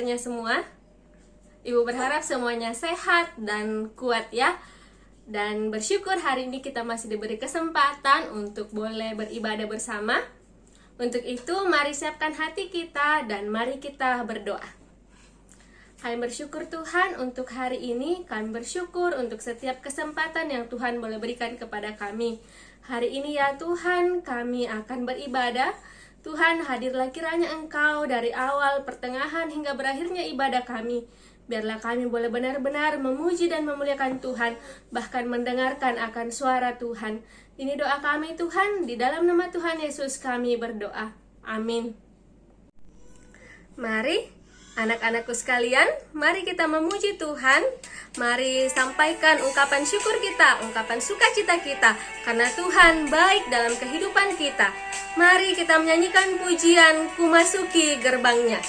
kabarnya semua? Ibu berharap semuanya sehat dan kuat ya. Dan bersyukur hari ini kita masih diberi kesempatan untuk boleh beribadah bersama. Untuk itu mari siapkan hati kita dan mari kita berdoa. Kami bersyukur Tuhan untuk hari ini. Kami bersyukur untuk setiap kesempatan yang Tuhan boleh berikan kepada kami. Hari ini ya Tuhan, kami akan beribadah. Tuhan, hadirlah kiranya Engkau dari awal, pertengahan hingga berakhirnya ibadah kami. Biarlah kami boleh benar-benar memuji dan memuliakan Tuhan, bahkan mendengarkan akan suara Tuhan. Ini doa kami Tuhan, di dalam nama Tuhan Yesus kami berdoa. Amin. Mari anak-anakku sekalian, mari kita memuji Tuhan. Mari sampaikan ungkapan syukur kita, ungkapan sukacita kita, karena Tuhan baik dalam kehidupan kita. Mari kita menyanyikan pujian Ku Masuki Gerbangnya.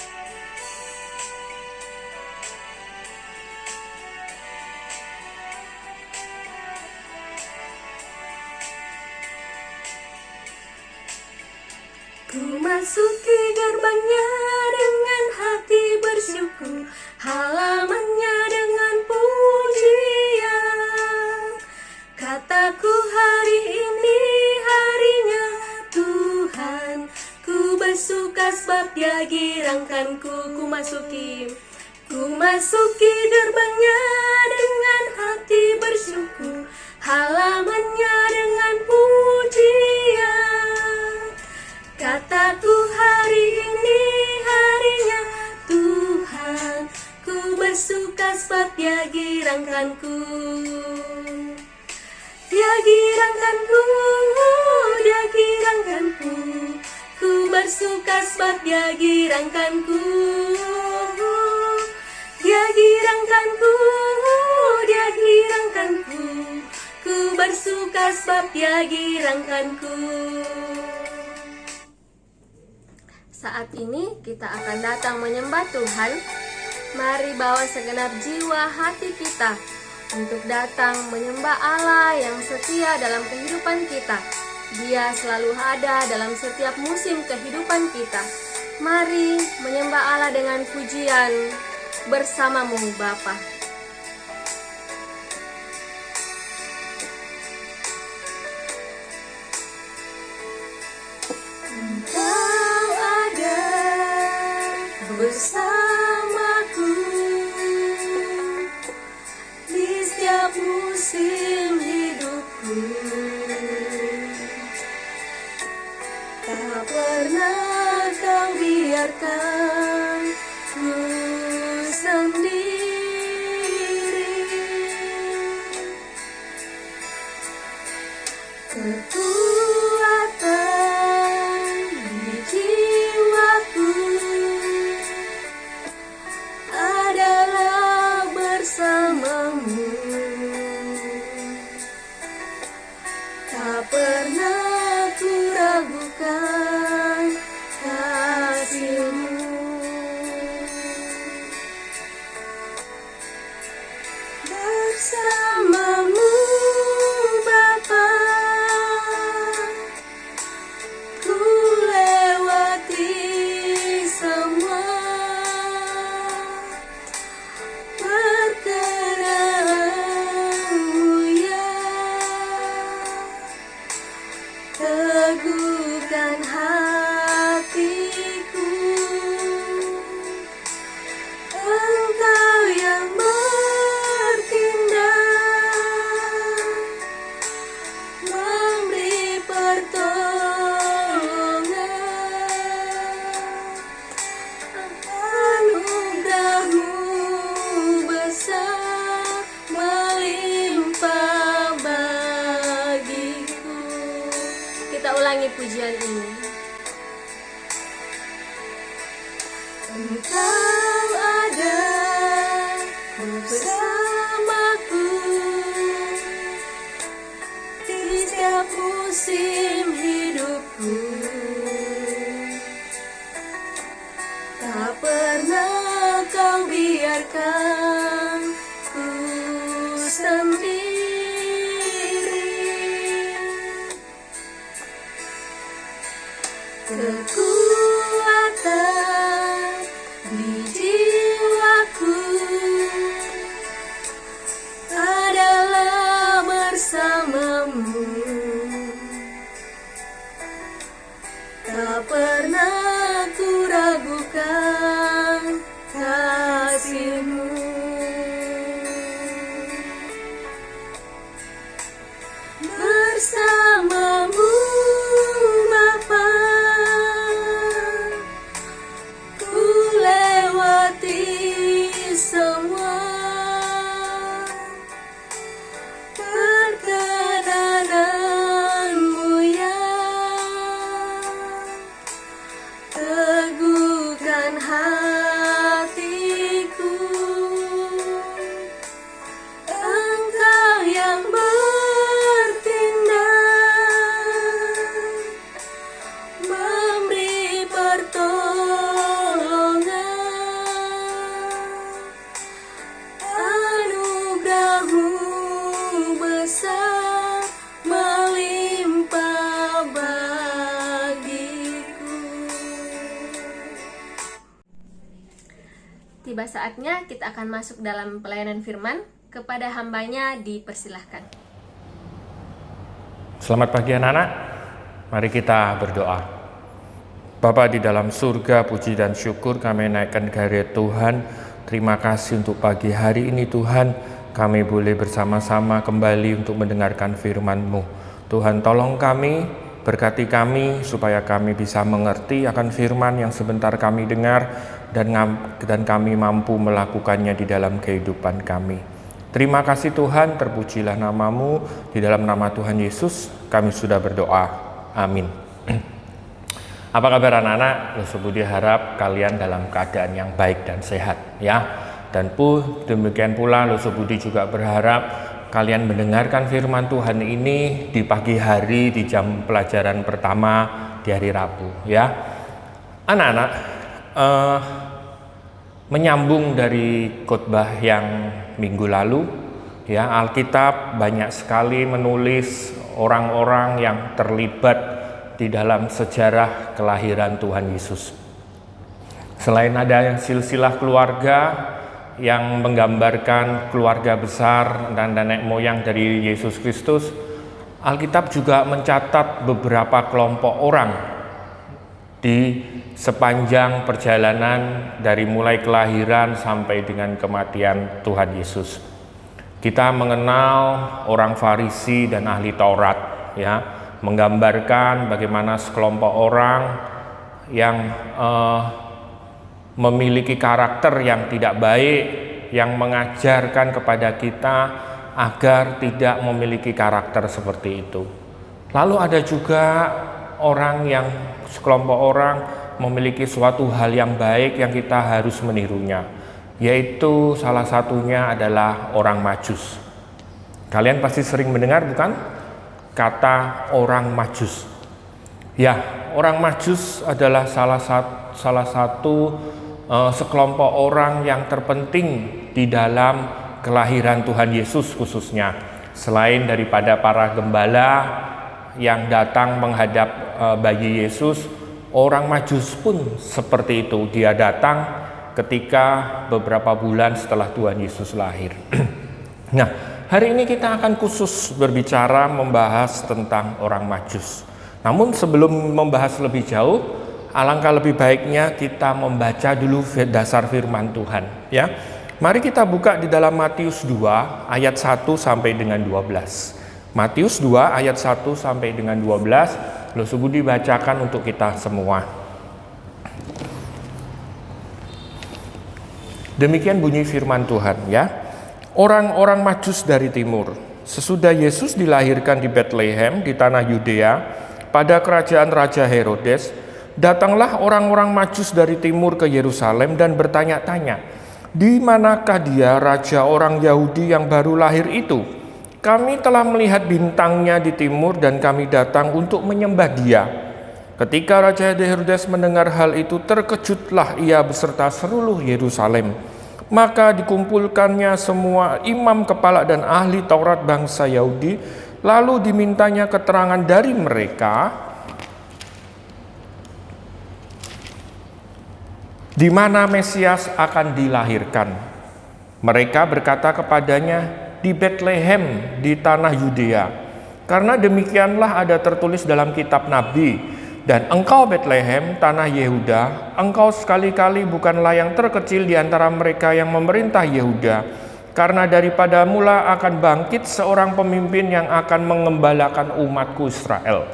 Ku masuki gerbangnya dengan hati bersyukur, halamannya dengan pujian. Kataku hari ini harinya Tuhan, ku bersuka sebab Dia girangkanku. Ku masuki gerbangnya dengan hati bersyukur, halamannya dengan pujian. Kataku hari ini harinya Tuhan, ku bersuka sebab Dia girangkanku. Dia girangkanku, Dia girangkanku, ku bersuka sebab Dia girangkanku. Dia girangkanku, Dia girangkanku, ku bersuka sebab Dia girangkanku. Saat ini kita akan datang menyembah Tuhan. Mari bawa segenap jiwa hati kita untuk datang menyembah Allah yang setia dalam kehidupan kita. Dia selalu ada dalam setiap musim kehidupan kita. Mari menyembah Allah dengan pujian bersamamu Bapa. Bersamaku di setiap musim hidupku, tak pernah Kau biarkan ku sendiri. Kekuatan di jiwaku adalah bersamamu. Tak pernah ku ragukan kasih-Mu. Bersamamu Bapa, ku lewati semua perkenaanmu ya. Teguhkan hatiku, Engkau yang bertindak, memberi pertolongan. Anugerah-Mu besar melimpah bagiku. Kita ulangi pujian ini. Engkau ada bersamaku di setiap musim hidupku. Tak pernah Kau biarkan ku sendiri. Kekuatan di jiwa tiba saatnya kita akan masuk dalam pelayanan firman. Kepada hambanya dipersilahkan. Selamat pagi anak-anak, mari kita berdoa. Bapa di dalam surga, puji dan syukur kami naikkan kehadirat Tuhan. Terima kasih untuk pagi hari ini Tuhan, kami boleh bersama-sama kembali untuk mendengarkan firman-Mu. Tuhan tolong kami, berkati kami supaya kami bisa mengerti akan firman yang sebentar kami dengar dan kami mampu melakukannya di dalam kehidupan kami. Terima kasih Tuhan, terpujilah nama-Mu, di dalam nama Tuhan Yesus kami sudah berdoa, amin. Apa kabar anak-anak? Loso Budi harap kalian dalam keadaan yang baik dan sehat ya. Dan demikian pula Loso Budi juga berharap kalian mendengarkan firman Tuhan ini di pagi hari di jam pelajaran pertama di hari Rabu ya. Anak-anak, menyambung dari khotbah yang minggu lalu ya, Alkitab banyak sekali menulis orang-orang yang terlibat di dalam sejarah kelahiran Tuhan Yesus. Selain ada silsilah keluarga yang menggambarkan keluarga besar dan nenek moyang dari Yesus Kristus, Alkitab juga mencatat beberapa kelompok orang di sepanjang perjalanan dari mulai kelahiran sampai dengan kematian Tuhan Yesus. Kita mengenal orang Farisi dan ahli Taurat ya, menggambarkan bagaimana sekelompok orang yang memiliki karakter yang tidak baik, yang mengajarkan kepada kita agar tidak memiliki karakter seperti itu. Lalu ada juga orang yang sekelompok orang memiliki suatu hal yang baik yang kita harus menirunya, yaitu salah satunya adalah orang Majus. Kalian pasti sering mendengar bukan kata orang Majus? Ya, orang Majus adalah salah satu sekelompok orang yang terpenting di dalam kelahiran Tuhan Yesus khususnya. Selain daripada para gembala yang datang menghadap bayi Yesus, orang Majus pun seperti itu. Dia datang ketika beberapa bulan setelah Tuhan Yesus lahir. Nah, hari ini kita akan khusus berbicara membahas tentang orang Majus. Namun sebelum membahas lebih jauh, alangkah lebih baiknya kita membaca dulu dasar firman Tuhan ya. Mari kita buka di dalam Matius 2 ayat 1 sampai dengan 12. Matius 2 ayat 1 sampai dengan 12, Loso Budi bacakan untuk kita semua. Demikian bunyi firman Tuhan ya. Orang-orang Majus dari timur, sesudah Yesus dilahirkan di Bethlehem di tanah Yudea pada kerajaan Raja Herodes, datanglah orang-orang Majus dari timur ke Yerusalem dan bertanya-tanya, di manakah dia raja orang Yahudi yang baru lahir itu? Kami telah melihat bintangnya di timur dan kami datang untuk menyembah dia. Ketika Raja Herodes mendengar hal itu, terkejutlah ia beserta seluruh Yerusalem. Maka dikumpulkannya semua imam kepala dan ahli Taurat bangsa Yahudi, lalu dimintanya keterangan dari mereka di mana Mesias akan dilahirkan. Mereka berkata kepadanya, di Bethlehem di tanah Yudea, karena demikianlah ada tertulis dalam kitab Nabi, dan engkau Bethlehem tanah Yehuda, engkau sekali-kali bukanlah yang terkecil di antara mereka yang memerintah Yehuda, karena daripada mula akan bangkit seorang pemimpin yang akan mengembalakan umatku Israel.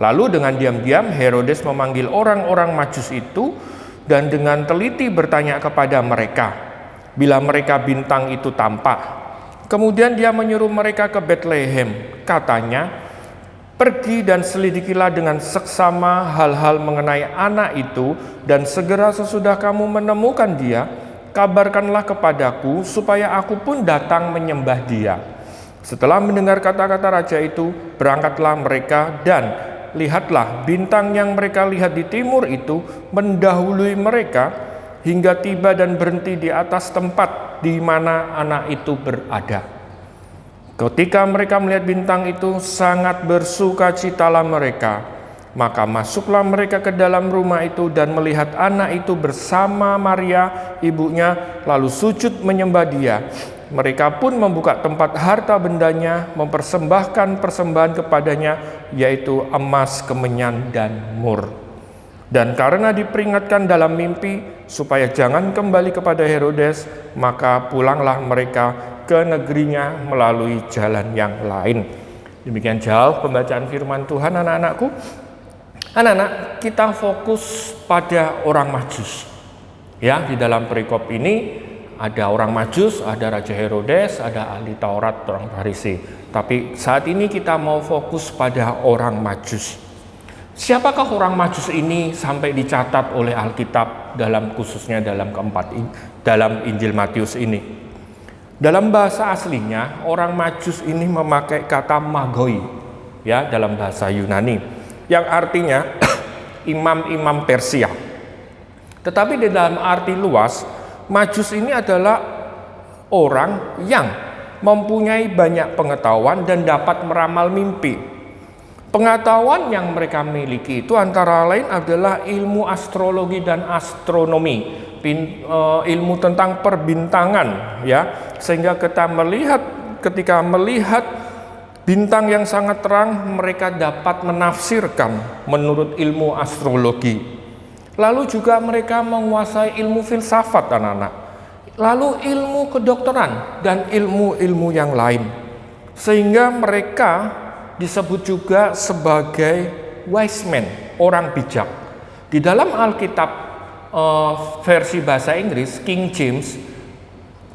Lalu dengan diam-diam Herodes memanggil orang-orang Majus itu dan dengan teliti bertanya kepada mereka bila mereka bintang itu tampak. Kemudian dia menyuruh mereka ke Bethlehem. Katanya, pergi dan selidikilah dengan seksama hal-hal mengenai anak itu, dan segera sesudah kamu menemukan dia, kabarkanlah kepadaku supaya aku pun datang menyembah dia. Setelah mendengar kata-kata raja itu, berangkatlah mereka dan lihatlah bintang yang mereka lihat di timur itu mendahului mereka hingga tiba dan berhenti di atas tempat di mana anak itu berada. Ketika mereka melihat bintang itu, sangat bersukacitalah mereka. Maka masuklah mereka ke dalam rumah itu dan melihat anak itu bersama Maria ibunya, lalu sujud menyembah dia. Mereka pun membuka tempat harta bendanya, mempersembahkan persembahan kepadanya, yaitu emas, kemenyan, dan mur. Dan karena diperingatkan dalam mimpi supaya jangan kembali kepada Herodes, maka pulanglah mereka ke negerinya melalui jalan yang lain. Demikian jauh pembacaan firman Tuhan, anak-anakku. Anak-anak, kita fokus pada orang Majus. Ya, di dalam perikop ini ada orang Majus, ada Raja Herodes, ada ahli Taurat, orang Farisi. Tapi saat ini kita mau fokus pada orang Majus. Siapakah orang Majus ini sampai dicatat oleh Alkitab khususnya dalam dalam Injil Matius ini? Dalam bahasa aslinya, orang Majus ini memakai kata magoi, ya, dalam bahasa Yunani, yang artinya imam-imam Persia. Tetapi di dalam arti luas, Majus ini adalah orang yang mempunyai banyak pengetahuan dan dapat meramal mimpi. Pengetahuan yang mereka miliki itu antara lain adalah ilmu astrologi dan astronomi, ilmu tentang perbintangan, ya, sehingga ketika melihat bintang yang sangat terang, mereka dapat menafsirkan menurut ilmu astrologi. Lalu juga mereka menguasai ilmu filsafat, anak-anak. Lalu ilmu kedokteran dan ilmu-ilmu yang lain. Sehingga mereka disebut juga sebagai wise men, orang bijak. Di dalam Alkitab versi bahasa Inggris, King James,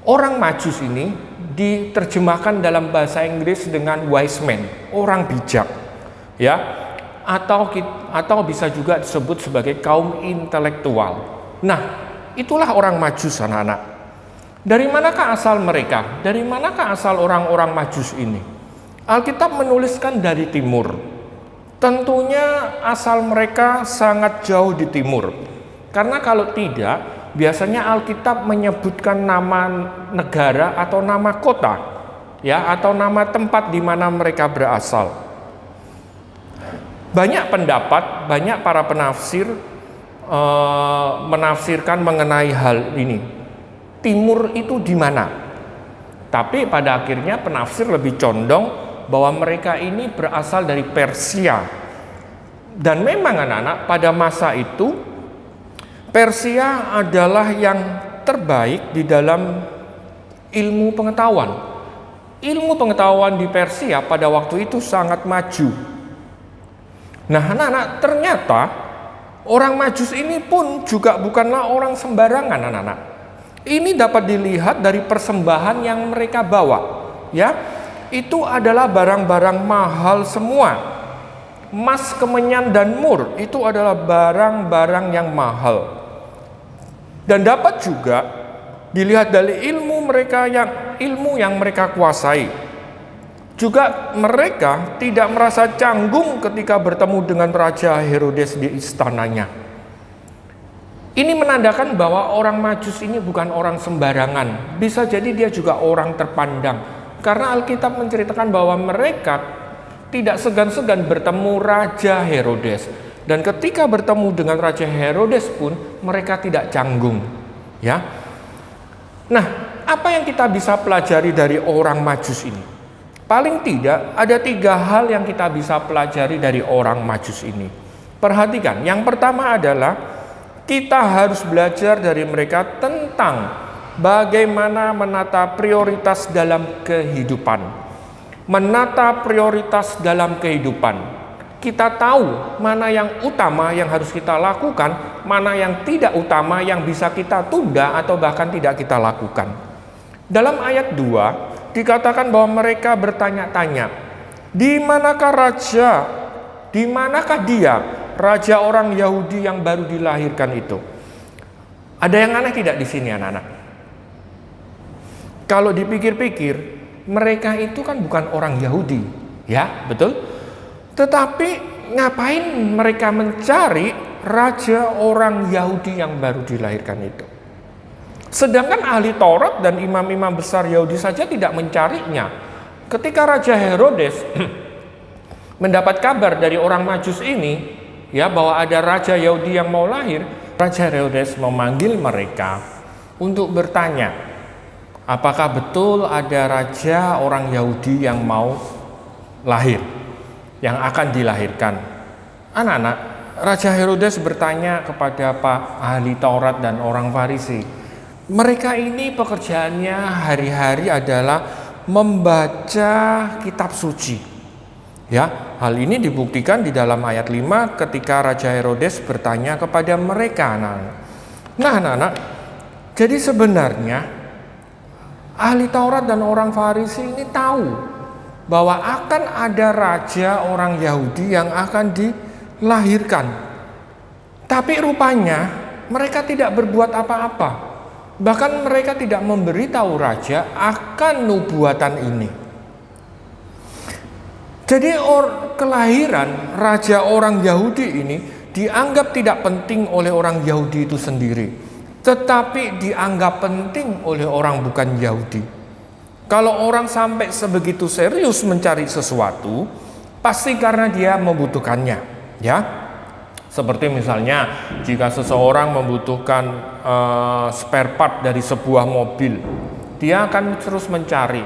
orang Majus ini diterjemahkan dalam bahasa Inggris dengan wise man, orang bijak, ya, atau bisa juga disebut sebagai kaum intelektual. Nah, itulah orang Majus, anak-anak. Dari manakah asal mereka? Dari manakah asal orang-orang Majus ini? Alkitab menuliskan dari timur. Tentunya asal mereka sangat jauh di timur. Karena kalau tidak, biasanya Alkitab menyebutkan nama negara atau nama kota, ya, atau nama tempat di mana mereka berasal. Banyak pendapat, banyak para penafsir menafsirkan mengenai hal ini. Timur itu di mana? Tapi pada akhirnya penafsir lebih condong bahwa mereka ini berasal dari Persia. Dan memang anak-anak, pada masa itu Persia adalah yang terbaik di dalam ilmu pengetahuan. Ilmu pengetahuan di Persia pada waktu itu sangat maju. Nah, anak-anak, ternyata orang Majus ini pun juga bukanlah orang sembarangan, anak-anak. Ini dapat dilihat dari persembahan yang mereka bawa, ya. Itu adalah barang-barang mahal semua. Emas, kemenyan, dan mur itu adalah barang-barang yang mahal. Dan dapat juga dilihat dari ilmu yang mereka kuasai. Juga mereka tidak merasa canggung ketika bertemu dengan Raja Herodes di istananya. Ini menandakan bahwa orang Majus ini bukan orang sembarangan. Bisa jadi dia juga orang terpandang. Karena Alkitab menceritakan bahwa mereka tidak segan-segan bertemu Raja Herodes. Dan ketika bertemu dengan Raja Herodes pun mereka tidak canggung, ya. Nah, apa yang kita bisa pelajari dari orang Majus ini? Paling tidak ada 3 hal yang kita bisa pelajari dari orang Majus ini. Perhatikan, yang pertama adalah kita harus belajar dari mereka tentang bagaimana menata prioritas dalam kehidupan. Menata prioritas dalam kehidupan. Kita tahu mana yang utama yang harus kita lakukan, mana yang tidak utama yang bisa kita tunda atau bahkan tidak kita lakukan. Dalam ayat 2 dikatakan bahwa mereka bertanya-tanya, di manakah raja? Di manakah dia, raja orang Yahudi yang baru dilahirkan itu? Ada yang aneh tidak di sini, anak-anak? Kalau dipikir-pikir, mereka itu kan bukan orang Yahudi, ya, betul? Tetapi ngapain mereka mencari raja orang Yahudi yang baru dilahirkan itu? Sedangkan ahli Taurat dan imam-imam besar Yahudi saja tidak mencarinya. Ketika Raja Herodes mendapat kabar dari orang Majus ini, ya bahwa ada raja Yahudi yang mau lahir, Raja Herodes memanggil mereka untuk bertanya, apakah betul ada raja orang Yahudi yang mau lahir, yang akan dilahirkan? Anak-anak, Raja Herodes bertanya kepada Pak ahli Taurat dan orang Farisi. Mereka ini pekerjaannya hari-hari adalah membaca kitab suci. Ya, hal ini dibuktikan di dalam ayat 5 ketika Raja Herodes bertanya kepada mereka, anak-anak. Nah, anak-anak, jadi sebenarnya ahli Taurat dan orang Farisi ini tahu bahwa akan ada raja orang Yahudi yang akan dilahirkan. Tapi rupanya mereka tidak berbuat apa-apa. Bahkan mereka tidak memberitahu raja akan nubuatan ini. Jadi kelahiran raja orang Yahudi ini dianggap tidak penting oleh orang Yahudi itu sendiri, tetapi dianggap penting oleh orang bukan Yahudi. Kalau orang sampai sebegitu serius mencari sesuatu, pasti karena dia membutuhkannya, ya. Seperti misalnya jika seseorang membutuhkan spare part dari sebuah mobil, dia akan terus mencari.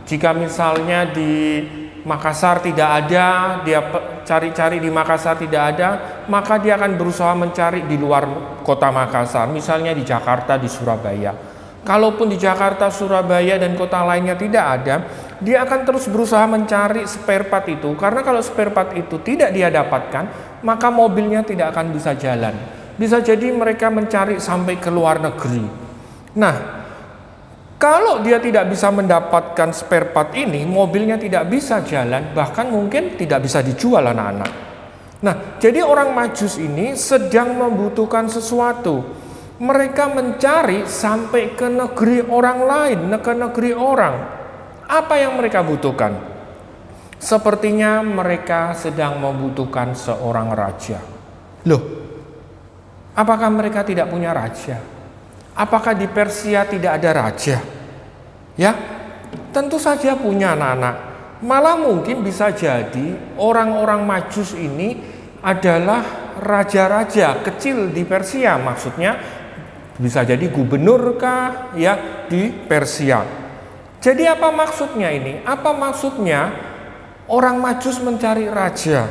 Jika misalnya di Makassar tidak ada, dia cari-cari di Makassar tidak ada, maka dia akan berusaha mencari di luar kota Makassar, misalnya di Jakarta, di Surabaya. Kalaupun di Jakarta, Surabaya, dan kota lainnya tidak ada, dia akan terus berusaha mencari spare part itu, karena kalau spare part itu tidak dia dapatkan, maka mobilnya tidak akan bisa jalan. Bisa jadi mereka mencari sampai ke luar negeri. Nah, kalau dia tidak bisa mendapatkan spare part ini, mobilnya tidak bisa jalan, bahkan mungkin tidak bisa dijual, anak-anak. Nah, jadi orang Majus ini sedang membutuhkan sesuatu. Mereka mencari sampai ke negeri orang lain, ke negeri orang. Apa yang mereka butuhkan? Sepertinya mereka sedang membutuhkan seorang raja. Loh, apakah mereka tidak punya raja? Apakah di Persia tidak ada raja? Ya, tentu saja punya, anak-anak. Malah mungkin bisa jadi orang-orang Majus ini adalah raja-raja kecil di Persia. Maksudnya bisa jadi gubernurkah ya di Persia. Jadi apa maksudnya ini? Apa maksudnya orang Majus mencari raja?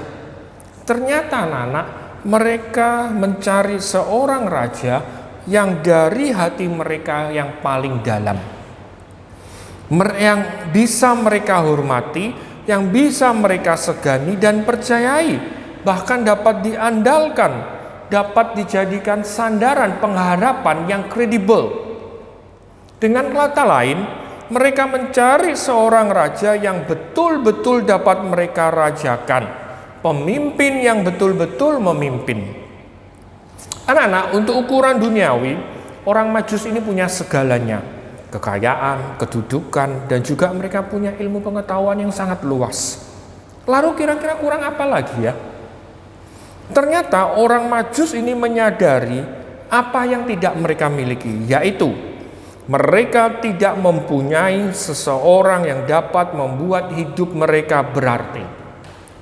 Ternyata, anak-anak, mereka mencari seorang raja yang dari hati mereka yang paling dalam, yang bisa mereka hormati, yang bisa mereka segani dan percayai, bahkan dapat diandalkan, dapat dijadikan sandaran pengharapan yang kredibel. Dengan kata lain, mereka mencari seorang raja yang betul-betul dapat mereka rajakan, pemimpin yang betul-betul memimpin. Anak-anak, untuk ukuran duniawi, orang Majus ini punya segalanya. Kekayaan, kedudukan, dan juga mereka punya ilmu pengetahuan yang sangat luas. Lalu kira-kira kurang apa lagi ya? Ternyata orang Majus ini menyadari apa yang tidak mereka miliki, yaitu mereka tidak mempunyai seseorang yang dapat membuat hidup mereka berarti.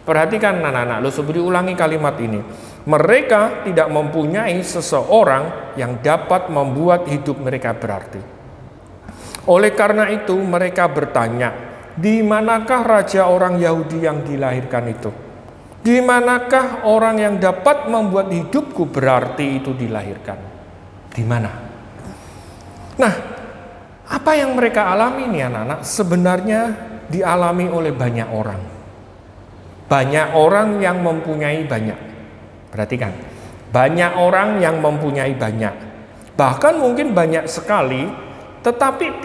Perhatikan, anak-anak, lo sebut ulangi kalimat ini. Mereka tidak mempunyai seseorang yang dapat membuat hidup mereka berarti. Oleh karena itu mereka bertanya, di manakah raja orang Yahudi yang dilahirkan itu? Di manakah orang yang dapat membuat hidupku berarti itu dilahirkan? Di mana? Nah, apa yang mereka alami nih, anak-anak, sebenarnya dialami oleh banyak orang. Banyak orang yang mempunyai banyak. Perhatikan, banyak orang yang mempunyai banyak. Bahkan mungkin banyak sekali, tetapi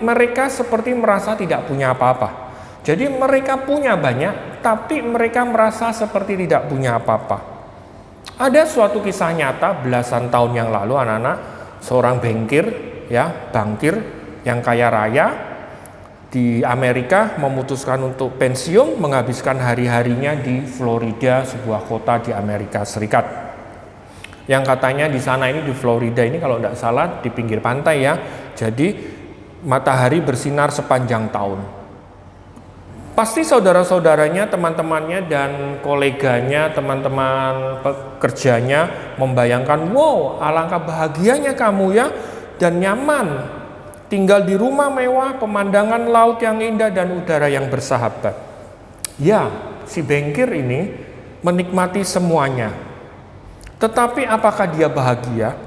mereka seperti merasa tidak punya apa-apa. Jadi mereka punya banyak, tapi mereka merasa seperti tidak punya apa-apa. Ada suatu kisah nyata belasan tahun yang lalu, anak-anak, seorang bankir yang kaya raya di Amerika memutuskan untuk pensiun, menghabiskan hari-harinya di Florida, sebuah kota di Amerika Serikat. Yang katanya di sana ini, di Florida ini kalau tidak salah di pinggir pantai ya. Jadi matahari bersinar sepanjang tahun. Pasti saudara-saudaranya, teman-temannya, dan koleganya, teman-teman pekerjanya membayangkan, wow, alangkah bahagianya kamu ya, dan nyaman. Tinggal di rumah mewah, pemandangan laut yang indah, dan udara yang bersahabat. Ya, si bengkir ini menikmati semuanya. Tetapi apakah dia bahagia?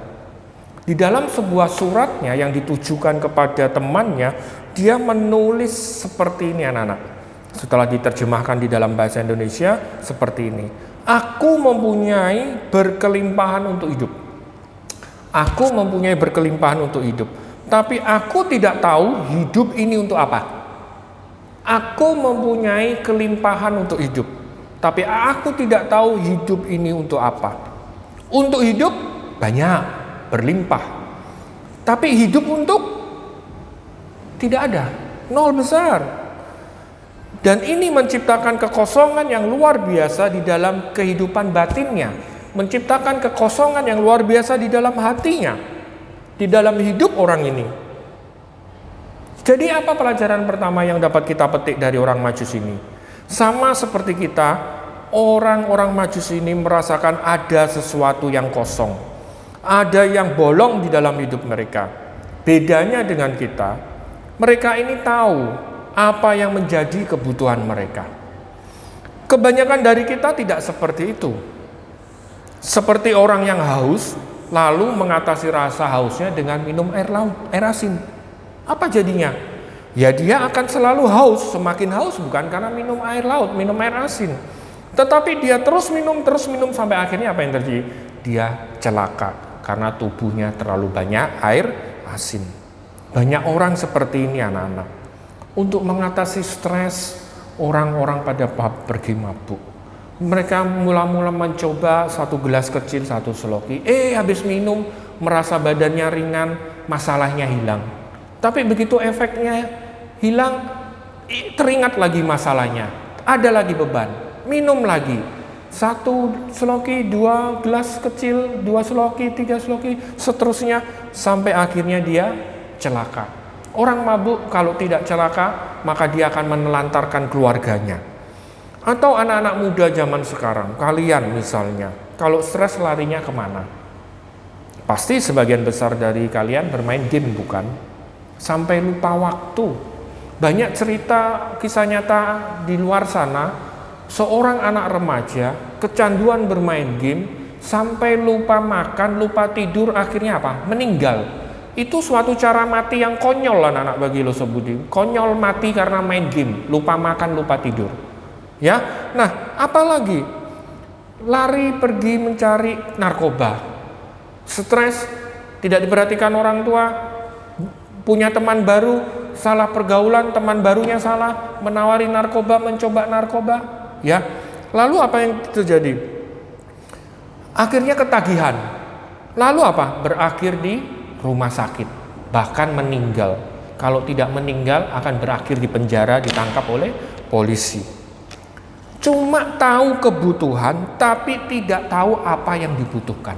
Di dalam sebuah suratnya yang ditujukan kepada temannya, dia menulis seperti ini anak-anak. Setelah diterjemahkan di dalam bahasa Indonesia seperti ini. Aku mempunyai berkelimpahan untuk hidup. Aku mempunyai berkelimpahan untuk hidup. Tapi aku tidak tahu hidup ini untuk apa. Aku mempunyai kelimpahan untuk hidup. Tapi aku tidak tahu hidup ini untuk apa. Untuk hidup banyak, berlimpah. Tapi hidup untuk tidak ada, nol besar. Dan ini menciptakan kekosongan yang luar biasa di dalam kehidupan batinnya. Menciptakan kekosongan yang luar biasa di dalam hatinya. Di dalam hidup orang ini. Jadi apa pelajaran pertama yang dapat kita petik dari orang Majus ini? Sama seperti kita, orang-orang Majus ini merasakan ada sesuatu yang kosong. Ada yang bolong di dalam hidup mereka. Bedanya dengan kita, mereka ini tahu apa yang menjadi kebutuhan mereka. Kebanyakan dari kita tidak seperti itu. Seperti orang yang haus, lalu mengatasi rasa hausnya dengan minum air laut, air asin. Apa jadinya? Ya dia akan selalu haus, semakin haus bukan karena minum air laut, minum air asin. Tetapi dia terus minum sampai akhirnya apa yang terjadi? Dia celaka karena tubuhnya terlalu banyak air asin. Banyak orang seperti ini anak-anak. Untuk mengatasi stres, orang-orang pada pergi mabuk. Mereka mula-mula mencoba 1 gelas kecil, 1 seloki. Habis minum, merasa badannya ringan, masalahnya hilang. Tapi begitu efeknya hilang, teringat lagi masalahnya. Ada lagi beban, minum lagi. 1 seloki, 2 gelas kecil, 2 seloki, 3 seloki, seterusnya. Sampai akhirnya dia celaka. Orang mabuk kalau tidak celaka, maka dia akan menelantarkan keluarganya. Atau anak-anak muda zaman sekarang, kalian misalnya, kalau stres larinya kemana? Pasti sebagian besar dari kalian bermain game bukan? Sampai lupa waktu. Banyak cerita kisah nyata di luar sana, seorang anak remaja kecanduan bermain game, sampai lupa makan, lupa tidur, akhirnya apa? Meninggal. Itu suatu cara mati yang konyol anak-anak bagi lo sebudi. Konyol mati karena main game, lupa makan, lupa tidur. Ya, nah apalagi lari pergi mencari narkoba, stres, tidak diperhatikan orang tua, punya teman baru, salah pergaulan, teman barunya salah, menawari narkoba, mencoba narkoba. Ya, lalu apa yang terjadi? Akhirnya ketagihan. Lalu apa? Berakhir di rumah sakit, bahkan meninggal. Kalau tidak meninggal akan berakhir di penjara, ditangkap oleh polisi. Cuma tahu kebutuhan tapi tidak tahu apa yang dibutuhkan.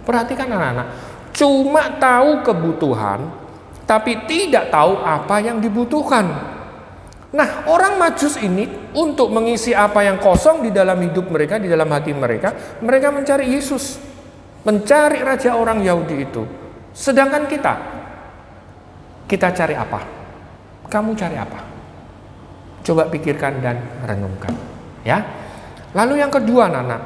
Perhatikan anak-anak, cuma tahu kebutuhan tapi tidak tahu apa yang dibutuhkan. Nah, orang Majus ini untuk mengisi apa yang kosong di dalam hidup mereka, di dalam hati mereka, mereka mencari Yesus, mencari raja orang Yahudi itu. Sedangkan kita cari apa? Kamu cari apa? Coba pikirkan dan renungkan, ya. Lalu yang kedua, anak-anak,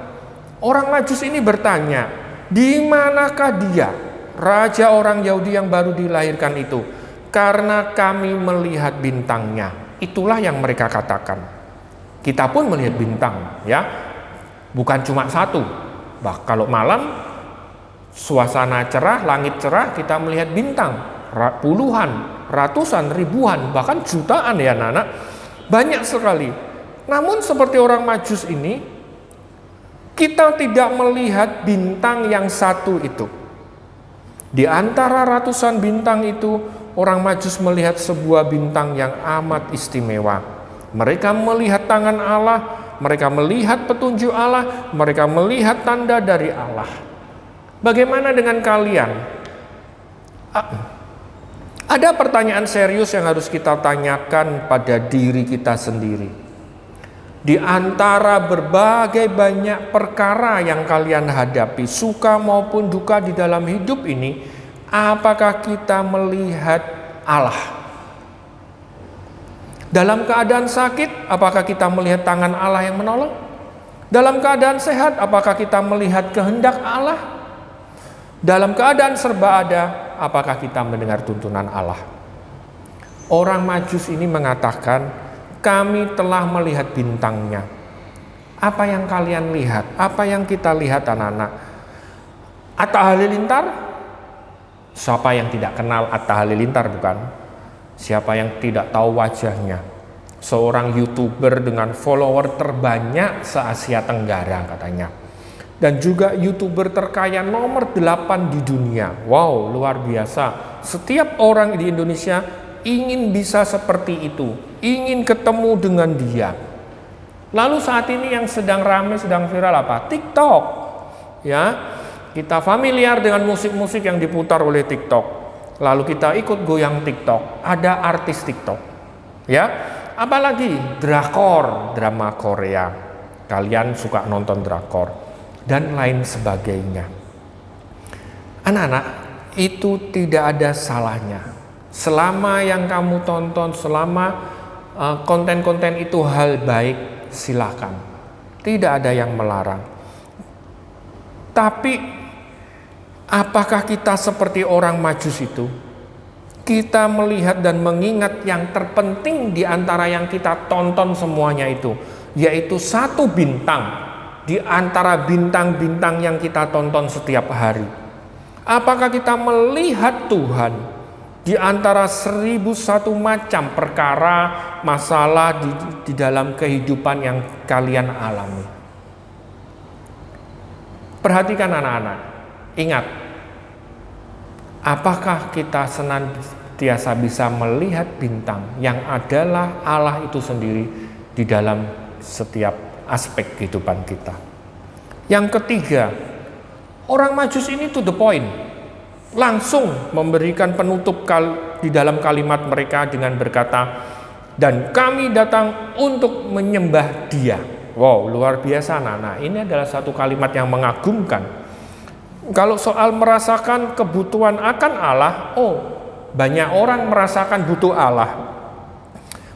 orang Majus ini bertanya, di manakah dia, raja orang Yahudi yang baru dilahirkan itu? Karena kami melihat bintangnya. Itulah yang mereka katakan. Kita pun melihat bintang, ya. Bukan cuma 1. Kalau malam suasana cerah, langit cerah, kita melihat bintang, puluhan, ratusan, ribuan, bahkan jutaan ya anak-anak, banyak sekali. Namun seperti orang Majus ini, kita tidak melihat bintang yang 1 itu. Di antara ratusan bintang itu, orang Majus melihat sebuah bintang yang amat istimewa. Mereka melihat tangan Allah, mereka melihat petunjuk Allah, mereka melihat tanda dari Allah. Bagaimana dengan kalian? Ada pertanyaan serius yang harus kita tanyakan pada diri kita sendiri. Di antara berbagai banyak perkara yang kalian hadapi, suka maupun duka di dalam hidup ini, apakah kita melihat Allah? Dalam keadaan sakit, apakah kita melihat tangan Allah yang menolong? Dalam keadaan sehat, apakah kita melihat kehendak Allah? Dalam keadaan serba ada, apakah kita mendengar tuntunan Allah? Orang Majus ini mengatakan, kami telah melihat bintangnya. Apa yang kalian lihat? Apa yang kita lihat anak-anak? Atta Halilintar? Siapa yang tidak kenal Atta Halilintar, bukan? Siapa yang tidak tahu wajahnya? Seorang YouTuber dengan follower terbanyak se-Asia Tenggara katanya. Dan juga YouTuber terkaya nomor 8 di dunia. Wow, luar biasa. Setiap orang di Indonesia ingin bisa seperti itu, ingin ketemu dengan dia. Lalu saat ini yang sedang ramai, sedang viral apa? TikTok. Ya, kita familiar dengan musik-musik yang diputar oleh TikTok. Lalu kita ikut goyang TikTok. Ada artis TikTok. Ya, apalagi drakor, drama Korea. Kalian suka nonton drakor dan lain sebagainya. Anak-anak, itu tidak ada salahnya. Selama yang kamu tonton, selama konten-konten itu hal baik, silakan. Tidak ada yang melarang. Tapi apakah kita seperti orang Majus itu? Kita melihat dan mengingat yang terpenting di antara yang kita tonton semuanya itu, yaitu satu bintang di antara bintang-bintang yang kita tonton setiap hari. Apakah kita melihat Tuhan di antara 1001 macam perkara, masalah di dalam kehidupan yang kalian alami? Perhatikan anak-anak. Ingat, apakah kita senantiasa bisa melihat bintang yang adalah Allah itu sendiri di dalam setiap aspek kehidupan kita? Yang ketiga, orang Majus ini to the point, langsung memberikan penutup di dalam kalimat mereka dengan berkata, dan kami datang untuk menyembah Dia. Wow, luar biasa anak-anak. Ini adalah satu kalimat yang mengagumkan. Kalau soal merasakan kebutuhan akan Allah, banyak orang merasakan butuh Allah.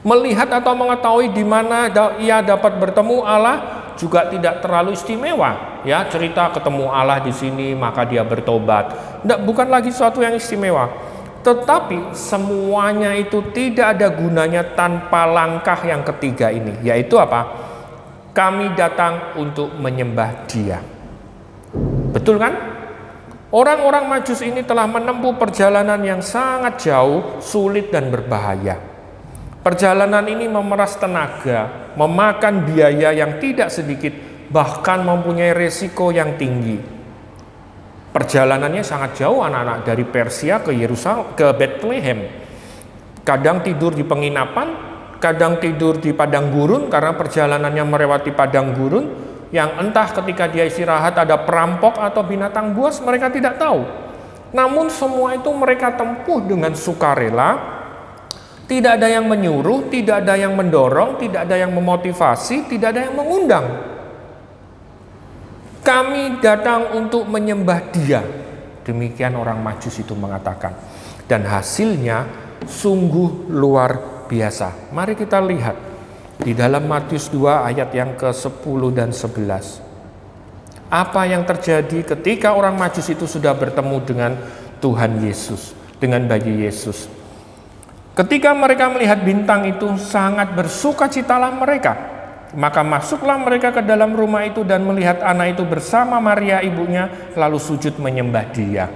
Melihat atau mengetahui di mana ia dapat bertemu Allah juga tidak terlalu istimewa. Ya, cerita ketemu Allah di sini maka dia bertobat. Bukan lagi sesuatu yang istimewa. Tetapi semuanya itu tidak ada gunanya tanpa langkah yang ketiga ini, yaitu apa? Kami datang untuk menyembah Dia. Betul kan? Orang-orang Majus ini telah menempuh perjalanan yang sangat jauh, sulit dan berbahaya. Perjalanan ini memeras tenaga, memakan biaya yang tidak sedikit, bahkan mempunyai resiko yang tinggi. Perjalanannya sangat jauh anak-anak, dari Persia ke Yerusalem, ke Bethlehem. Kadang tidur di penginapan, kadang tidur di padang gurun karena perjalanannya melewati padang gurun. Yang entah ketika dia istirahat ada perampok atau binatang buas, mereka tidak tahu. Namun semua itu mereka tempuh dengan sukarela. Tidak ada yang menyuruh, tidak ada yang mendorong, tidak ada yang memotivasi, tidak ada yang mengundang. Kami datang untuk menyembah Dia. Demikian orang Majus itu mengatakan. Dan hasilnya sungguh luar biasa. Mari kita lihat di dalam Matius 2 ayat yang ke-10 dan 11. Apa yang terjadi ketika orang Majus itu sudah bertemu dengan Tuhan Yesus, dengan bayi Yesus? Ketika mereka melihat bintang itu, sangat bersukacitalah mereka. Maka masuklah mereka ke dalam rumah itu dan melihat anak itu bersama Maria ibunya, lalu sujud menyembah Dia.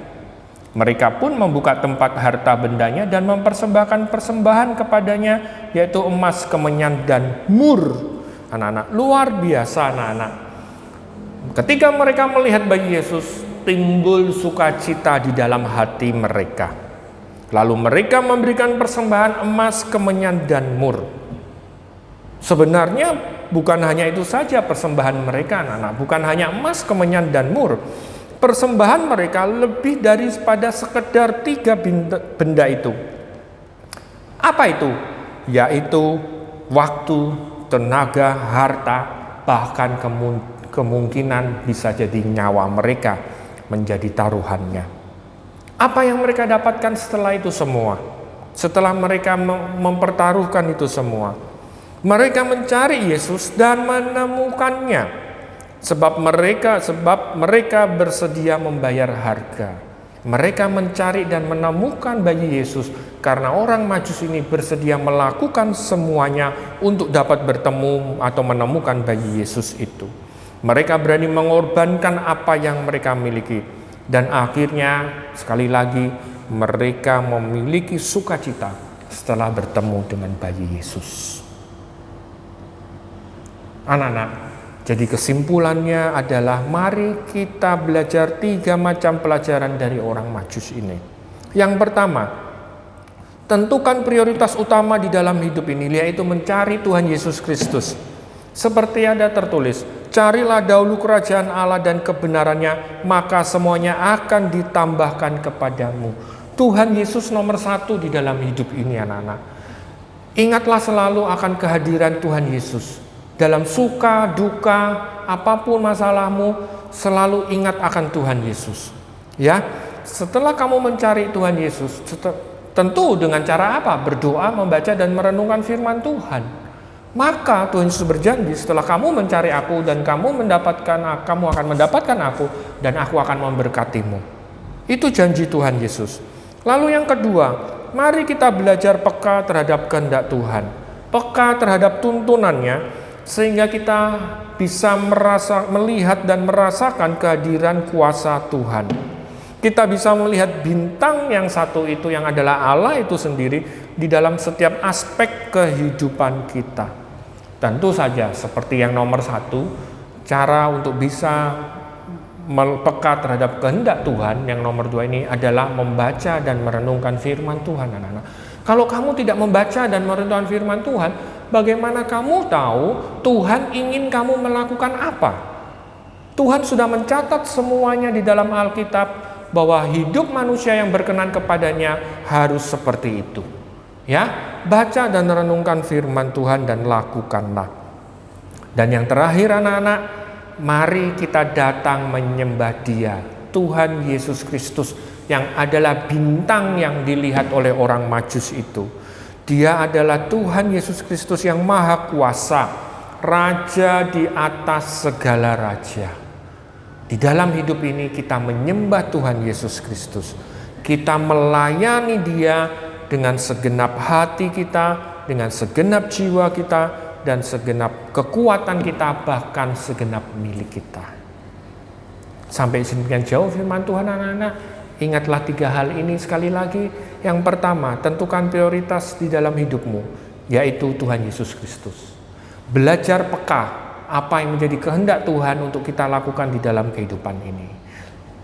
Mereka pun membuka tempat harta bendanya dan mempersembahkan persembahan kepadanya, yaitu emas, kemenyan, dan mur. Anak-anak, luar biasa anak-anak. Ketika mereka melihat bayi Yesus, timbul sukacita di dalam hati mereka. Lalu mereka memberikan persembahan emas, kemenyan, dan mur. Sebenarnya bukan hanya itu saja persembahan mereka anak-anak, bukan hanya emas, kemenyan, dan mur. Persembahan mereka lebih daripada sekedar 3 benda itu. Apa itu? Yaitu waktu, tenaga, harta, bahkan kemungkinan bisa jadi nyawa mereka menjadi taruhannya. Apa yang mereka dapatkan setelah itu semua? Setelah mereka mempertaruhkan itu semua, mereka mencari Yesus dan menemukannya. Sebab mereka bersedia membayar harga. Mereka mencari dan menemukan bayi Yesus karena orang Majus ini bersedia melakukan semuanya untuk dapat bertemu atau menemukan bayi Yesus itu. Mereka berani mengorbankan apa yang mereka miliki. Dan akhirnya sekali lagi mereka memiliki sukacita setelah bertemu dengan bayi Yesus. Anak-anak, jadi kesimpulannya adalah mari kita belajar 3 macam pelajaran dari orang Majus ini. Yang pertama, tentukan prioritas utama di dalam hidup ini, yaitu mencari Tuhan Yesus Kristus. Seperti ada tertulis, carilah dahulu kerajaan Allah dan kebenarannya, maka semuanya akan ditambahkan kepadamu. Tuhan Yesus nomor 1 di dalam hidup ini, anak-anak. Ingatlah selalu akan kehadiran Tuhan Yesus. Dalam suka, duka, apapun masalahmu, selalu ingat akan Tuhan Yesus. Ya, setelah kamu mencari Tuhan Yesus, tentu dengan cara apa? Berdoa, membaca dan merenungkan firman Tuhan. Maka Tuhan Yesus berjanji, setelah kamu mencari aku dan kamu akan mendapatkan aku dan aku akan memberkatimu. Itu janji Tuhan Yesus. Lalu yang kedua, mari kita belajar peka terhadap kehendak Tuhan. Peka terhadap tuntunannya, sehingga kita bisa melihat dan merasakan kehadiran kuasa Tuhan. Kita bisa melihat bintang yang satu itu yang adalah Allah itu sendiri di dalam setiap aspek kehidupan kita. Tentu saja seperti yang nomor 1, cara untuk bisa peka terhadap kehendak Tuhan, yang nomor 2 ini adalah membaca dan merenungkan firman Tuhan, anak-anak. Kalau kamu tidak membaca dan merenungkan firman Tuhan, bagaimana kamu tahu Tuhan ingin kamu melakukan apa? Tuhan sudah mencatat semuanya di dalam Alkitab bahwa hidup manusia yang berkenan kepadanya harus seperti itu. Ya, baca dan renungkan firman Tuhan dan lakukanlah. Dan yang terakhir, anak-anak, mari kita datang menyembah Dia, Tuhan Yesus Kristus, yang adalah bintang yang dilihat oleh orang Majus itu. Dia adalah Tuhan Yesus Kristus yang maha kuasa, Raja di atas segala raja. Di dalam hidup ini kita menyembah Tuhan Yesus Kristus. Kita melayani Dia dengan segenap hati kita, dengan segenap jiwa kita, dan segenap kekuatan kita, bahkan segenap milik kita. Sampai sedemikian jauh firman Tuhan, anak-anak. Ingatlah 3 hal ini sekali lagi. Yang pertama, tentukan prioritas di dalam hidupmu, yaitu Tuhan Yesus Kristus. Belajar peka apa yang menjadi kehendak Tuhan untuk kita lakukan di dalam kehidupan ini.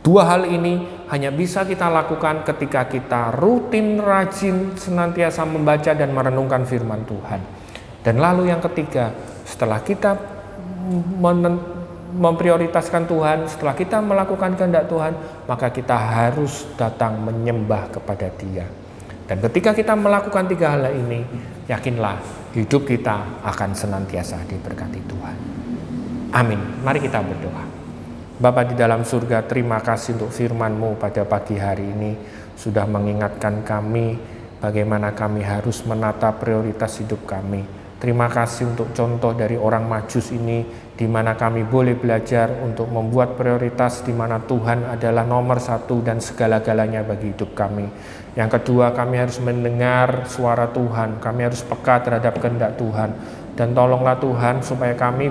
2 hal ini hanya bisa kita lakukan ketika kita rutin, rajin, senantiasa membaca dan merenungkan firman Tuhan. Dan lalu yang ketiga, setelah kita memprioritaskan Tuhan, setelah kita melakukan kehendak Tuhan, maka kita harus datang menyembah kepada Dia. Dan ketika kita melakukan 3 hal ini, yakinlah hidup kita akan senantiasa diberkati Tuhan. Amin. Mari kita berdoa. Bapa di dalam surga, terima kasih untuk firman-Mu pada pagi hari ini, sudah mengingatkan kami bagaimana kami harus menata prioritas hidup kami. Terima kasih untuk contoh dari orang Majus ini, di mana kami boleh belajar untuk membuat prioritas di mana Tuhan adalah nomor 1 dan segala-galanya bagi hidup kami. Yang kedua, kami harus mendengar suara Tuhan, kami harus peka terhadap kehendak Tuhan. Dan tolonglah Tuhan supaya kami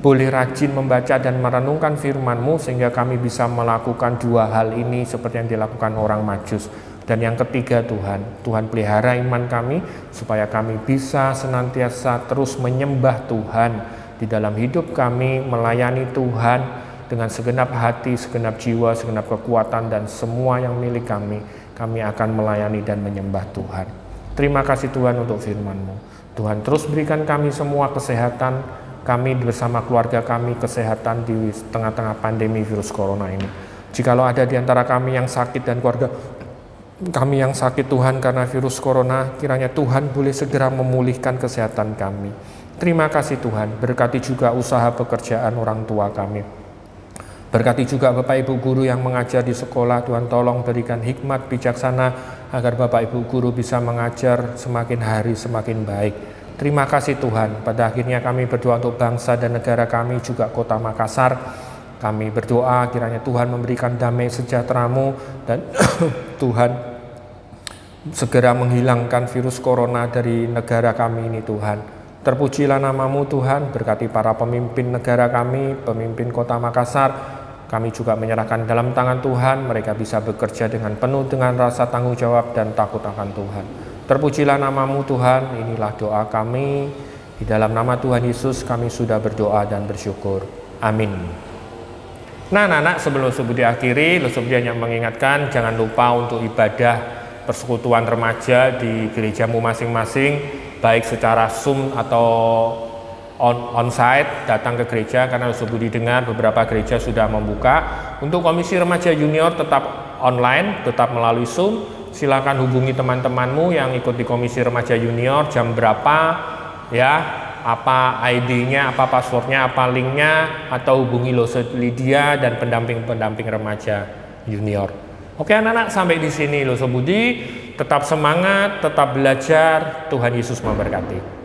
boleh rajin membaca dan merenungkan firman-Mu, sehingga kami bisa melakukan 2 hal ini seperti yang dilakukan orang Majus. Dan yang ketiga, Tuhan pelihara iman kami supaya kami bisa senantiasa terus menyembah Tuhan di dalam hidup kami, melayani Tuhan dengan segenap hati, segenap jiwa, segenap kekuatan dan semua yang milik kami. Kami akan melayani dan menyembah Tuhan. Terima kasih Tuhan untuk firman-Mu. Tuhan terus berikan kami semua kesehatan, kami bersama keluarga kami kesehatan di tengah-tengah pandemi virus corona ini. Jikalau ada di antara kami yang sakit dan keluarga Kami yang sakit Tuhan karena virus corona, kiranya Tuhan boleh segera memulihkan kesehatan kami. Terima kasih Tuhan, berkati juga usaha pekerjaan orang tua kami. Berkati juga Bapak Ibu Guru yang mengajar di sekolah, Tuhan tolong berikan hikmat bijaksana agar Bapak Ibu Guru bisa mengajar semakin hari semakin baik. Terima kasih Tuhan, pada akhirnya kami berdoa untuk bangsa dan negara kami, juga kota Makassar. Kami berdoa kiranya Tuhan memberikan damai sejahtera-Mu dan Tuhan segera menghilangkan virus corona dari negara kami ini Tuhan. Terpujilah nama-Mu Tuhan, berkati para pemimpin negara kami, pemimpin kota Makassar. Kami juga menyerahkan dalam tangan Tuhan, mereka bisa bekerja dengan penuh dengan rasa tanggung jawab dan takut akan Tuhan. Terpujilah nama-Mu Tuhan, inilah doa kami. Di dalam nama Tuhan Yesus kami sudah berdoa dan bersyukur. Amin. Nah anak-anak, sebelum subuh diakhiri, Losubdi hanya mengingatkan jangan lupa untuk ibadah persekutuan remaja di gerejamu masing-masing, baik secara Zoom atau on-site, datang ke gereja, karena Losubdi dengar beberapa gereja sudah membuka. Untuk komisi remaja junior tetap online, tetap melalui Zoom. Silakan hubungi teman-temanmu yang ikut di komisi remaja junior, jam berapa ya, apa ID-nya, apa passwordnya, apa linknya, atau hubungi Lydia dan pendamping-pendamping remaja junior. Oke anak-anak, sampai di sini Loso Budi. Tetap semangat, tetap belajar. Tuhan Yesus memberkati.